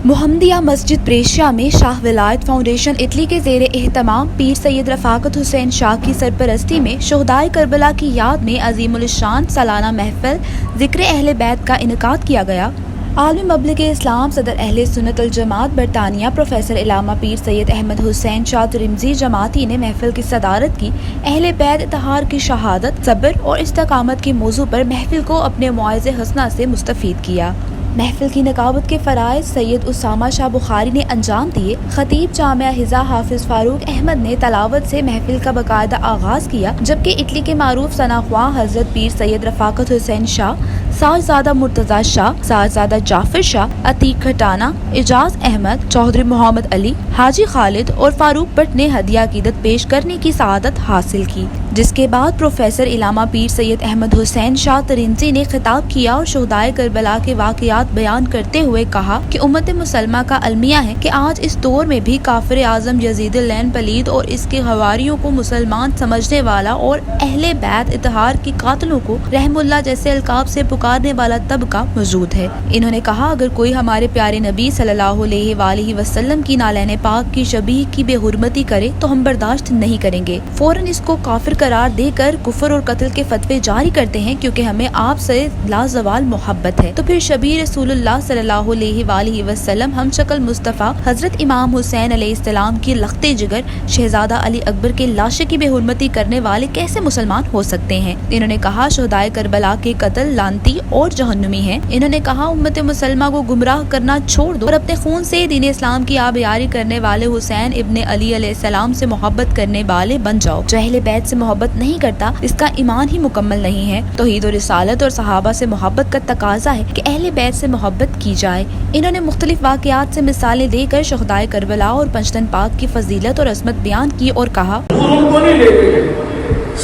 محمدیہ مسجد Brescia میں شاہ ولایت foundation Italy کے زیر اہتمام پیر سید رفاقت حسین شاہ کی سرپرستی میں شہدائے کربلا کی یاد میں عظیم الشان سالانہ محفل ذکر اہل بیت کا انعقاد کیا گیا۔ عالمی مبلغ اسلام صدر اہل سنت الجماعت برطانیہ پروفیسر علامہ پیر سید احمد حسین شاہ ترمذی جماعتی نے محفل کی صدارت کی۔ اہل بیت اطہار کی شہادت، صبر اور استقامت کے موضوع پر محفل کو اپنے موعظہ حسنہ سے مستفید کیا۔ محفل کی نقابت کے فرائض سید اسامہ شاہ بخاری نے انجام دیے۔ خطیب جامعہ حضا حافظ فاروق احمد نے تلاوت سے محفل کا باقاعدہ آغاز کیا، جبکہ اٹلی کے معروف ثناخواہ حضرت پیر سید رفاقت حسین شاہ، ساجزادہ مرتضیٰ شاہ، ساجزادہ جعفر شاہ، عتیق کھٹانہ، اعجاز احمد، چودھری محمد علی، حاجی خالد اور فاروق بٹ نے ہدیہ عقیدت پیش کرنے کی سعادت حاصل کی، جس کے بعد پروفیسر علامہ پیر سید احمد حسین شاہ ترمذی نے خطاب کیا اور شہدائے کربلا کے واقعات بیان کرتے ہوئے کہا کہ امت مسلمہ کا المیہ ہے کہ آج اس دور میں بھی کافر اعظم یزید العین پلید اور اس کے حواریوں کو مسلمان سمجھنے والا اور اہل بیت اطہار کے قاتلوں کو رحم اللہ جیسے القاب سے پکارنے والا طبقہ موجود ہے۔ انہوں نے کہا اگر کوئی ہمارے پیارے نبی صلی اللہ علیہ وآلہ وسلم کی نالین پاک کی شبیہ کی بے حرمتی کرے تو ہم برداشت نہیں کریں گے، فوراً اس کو کافر قرار دے کر کفر اور قتل کے فتوے جاری کرتے ہیں، کیونکہ ہمیں آپ سے لازوال محبت ہے۔ تو پھر شبیہ رسول اللہ صلی اللہ علیہ وآلہ وسلم ہم شکل مصطفیٰ حضرت امام حسین علیہ السلام کی لخت جگر شہزادہ علی اکبر کے لاشے کی بے حرمتی کرنے والے کیسے مسلمان ہو سکتے ہیں؟ انہوں نے کہا شہدائے کربلا کے قتل لعنتی اور جہنمی ہیں۔ انہوں نے کہا امت مسلمہ کو گمراہ کرنا چھوڑ دو اور اپنے خون سے دین اسلام کی آبیاری کرنے والے حسین ابن علی علیہ السلام سے محبت کرنے والے بن جاؤ۔ جو اہل بیت سے محبت نہیں کرتا اس کا ایمان ہی مکمل نہیں ہے۔ توحید و رسالت اور صحابہ سے محبت کا تقاضا ہے کہ اہل بیت سے محبت کی جائے۔ انہوں نے مختلف واقعات سے مثالیں دے کر شہدائے کربلا اور پنجتن پاک کی فضیلت اور عظمت بیان کی اور کہا ان کو نہیں لے گئے،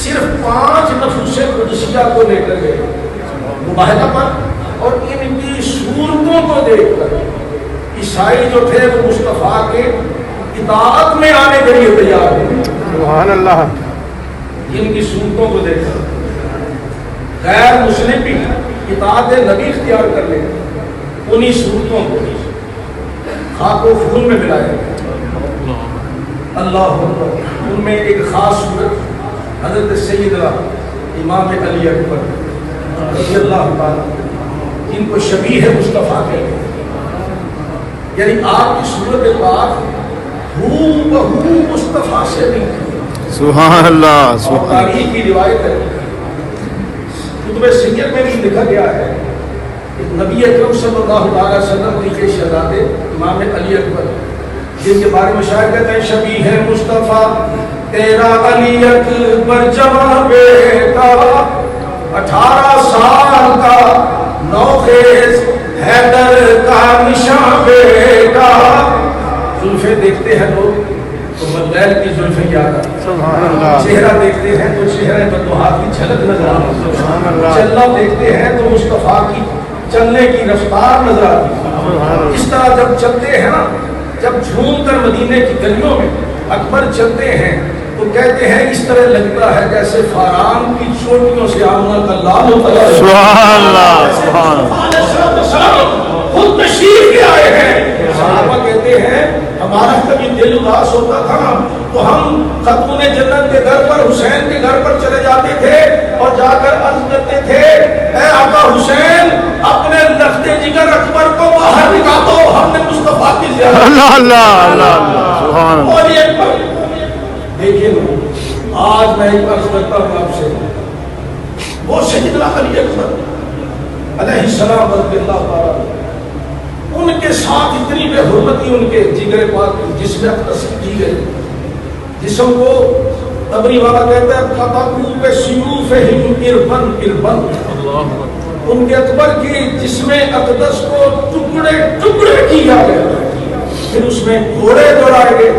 صرف 5 نفوس قدسیہ کو لے کر گئے مباہدہ پر، اور ان کی صورتوں کو دیکھ کر عیسائی جو تھے وہ مصطفیٰ کے اطاعت میں آنے کے لیے تیار ہوئے۔ سبحان اللہ۔ ان کی صورتوں کو دیکھ کر غیر مسلم بھی اطاعت نبی اختیار کر لیں، انہی صورتوں کو خاک و خون میں ملایا اللہ اکبر۔ ان میں ایک خاص صورت حضرت سیدنا امام علی اکبر رضی اللہ تعالیٰ، جن کو شبیہ مصطفیٰ کہتے ہیں، یعنی آپ کی صورت پاک ہو بہو مصطفیٰ سے نہیں تھی۔ سبحان اللہ۔ اور تاریخ کی روایت ہے، کتب سیر میں بھی لکھا گیا ہے کہ نبی اکرم صلی اللہ علیہ وسلم کے شہزادے امام علی اکبر، جن کے بارے میں شاعر کہتے ہیں شبیہ مصطفیٰ تیرا علی اکبر جوان بیٹا، 18 سال کا نوخیز حیدر کا نشان بیٹا۔ زلفیں دیکھتے ہیں لوگ تو مدلیل کی زلفیں یاد آتی، چہرہ دیکھتے ہیں تو چہرے بدوہا کی جھلک نظر آتی، چلنا دیکھتے ہیں تو مصطفیٰ کی چلنے کی رفتار نظر آتی۔ اس طرح جب چلتے ہیں نا، جب جھوم کر مدینے کی گلیوں میں اکبر چلتے ہیں تو کہتے ہیں اس طرح لگتا ہے جیسے فاران کی چوٹیوں سے آمنہ کا لال اترا ہے۔ سبحان اللہ، سبحان اللہ۔ خود تشریف لے آئے ہیں۔ صحابہ کہتے ہیں ہمارا کبھی دل اداس ہوتا تھا تو ہم خاتون جنت کے گھر پر، حسین کے گھر پر چلے جاتے تھے اور جا کر عرض کرتے تھے اے آقا حسین اپنے لخت جگر اکبر کو باہر نکالو، ہم نے مصطفیٰ کی زیارت۔ اللہ اللہ اللہ، سبحان اللہ۔ اور یہ دیکھیں آج میں ایک عرض کرتا ہوں آپ سے، وہ سیدنا علی اکبر علیہ السلام رضی اللہ تعالیٰ، ان کے ساتھ اتنی بے حرمتی ان کے جگر پاک جسم اقدس کی گئی، جسم کو تبری والا کہتا ہے قطعو بسیوفہم اربن اربن، ان کے اکبر کی جسم اقدس کو ٹکڑے ٹکڑے کیا گیا، پھر اس میں گھوڑے دوڑائے گئے۔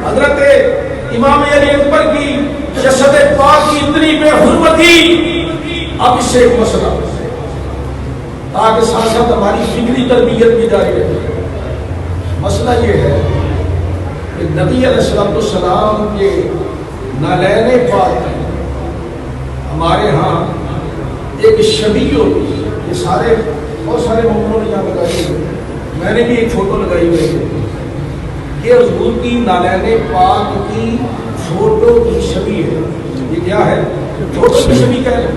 حضرت امام علی اکبر کی جسد پاک کی اتنی بے حرمتی، اب اس سے ایک مسئلہ تاکہ ساتھ ساتھ ہماری فکری تربیت بھی جاری رہے۔ مسئلہ یہ ہے کہ نبی علیہ السلام کے نالین پاک ہمارے ہاں ایک شبیہ ہوتی ہے، یہ سارے بہت سارے ممنوع نے یہاں لگائی ہوئی، میں نے بھی ایک فوٹو لگائی ہوئی ہے، یہ حضور کی نالین پاک کی فوٹو کی شبیہ ہے. یہ کیا ہے؟ فوٹو کی شبیہ کہہ رہے ہیں،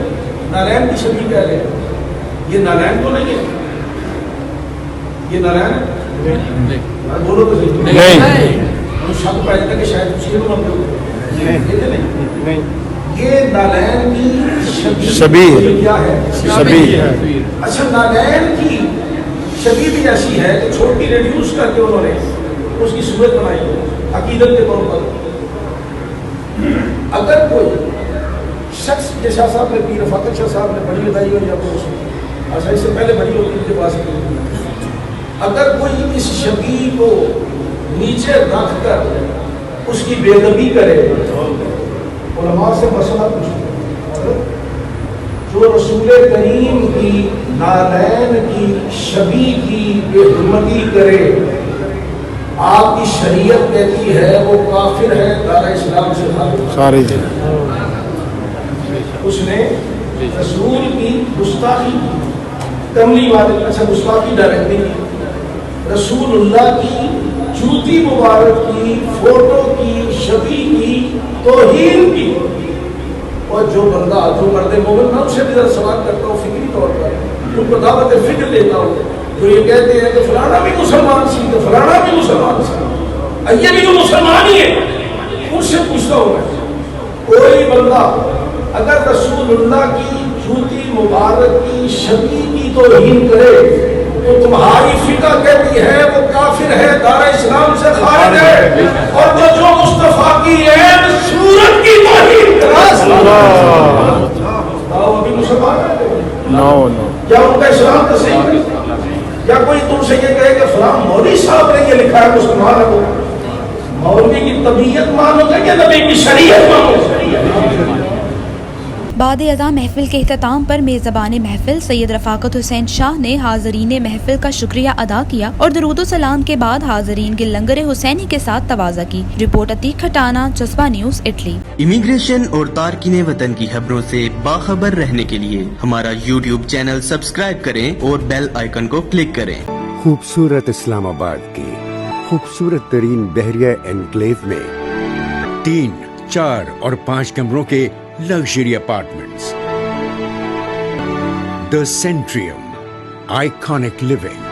نالین کی شبیہ کہہ رہے ہیں. یہ نالین تو نہیں ہے، یہ نالین ہے؟ بولو تو صحیح. نہیں. شک پیدا کہ شاید اسی کو ہم لوگ نہیں. یہ نالین کی شبیہ کیا ہے؟ شبیہ. اچھا، نالین کی شبیہ بھی ایسی ہے کہ چھوٹی ریڈیوس کر کے انہوں نے اس کی صورت بنائی ہے عقیدت کے طور پر. اگر کوئی شخص کے شاہ صاحب نے پیر فاطر شاہ صاحب نے بڑی بتائی ہو یا کوئی اچھا اس سے پہلے بڑی ہوتی ان کے پاس، اگر کوئی اس شبیہ کو نیچے رکھ کر اس کی بے ادبی کرے، علماء سے مسئلہ پوچھو، جو رسول کریم کی نالین کی شبیہ کی بے حرمتی کرے، آپ کی شریعت کہتی ہے وہ کافر ہے، دار اسلام سے خارج ہے. اس نے رسول کی گستاخی کی، کملی والے اچھا گستاخی ڈائریکٹ نہیں کی، رسول اللہ کی جوتی مبارک کی فوٹو کی شبیہ کی توہین کی. اور جو بندہ جو مرد مومن میں اسے بھی ذرا سوال کرتا ہوں فکری طور پر، ان کو دعوت فکر دیتا ہوں، جو یہ کہتے ہیں کہ فلانا بھی مسلمان سی تو فلانا بھی مسلمان سی، یہ بھی تو مسلمان ہی ہے. ان سے پوچھتا ہوں میں، کوئی بندہ اگر رسول اللہ کی جوتی مبارک کی شبیہ کی توہین کرے تو تمہاری فقہ کہتی ہے وہ کافر ہے، دار اسلام سے خارج ہے. اور جو مصطفیٰ کی عین صورت کی توہین کرے ابھی مسلمان ہے؟ نو. کیا ان کا اسلام تو صحیح ہے؟ یا کوئی تم سے یہ کہے کہ فلاں مولوی صاحب نے یہ لکھا ہے مسلمان ہے، مولوی کی طبیعت مانو گے یا نبی کی شریعت مانو گے؟ بعد ازاں محفل کے اختتام پر میزبان محفل سید رفاقت حسین شاہ نے حاضرین محفل کا شکریہ ادا کیا اور درود و سلام کے بعد حاضرین کے لنگر حسینی کے ساتھ تواضع کی. رپورٹ عتیق کھٹانہ، جذبہ نیوز، اٹلی. امیگریشن اور تارکین وطن کی خبروں سے باخبر رہنے کے لیے ہمارا یوٹیوب چینل سبسکرائب کریں اور بیل آئیکن کو کلک کریں. خوبصورت اسلام آباد کی خوبصورت ترین بحریہ انکلیو میں 3, 4 اور 5 کمروں کے luxury apartments. The Centrium, iconic living.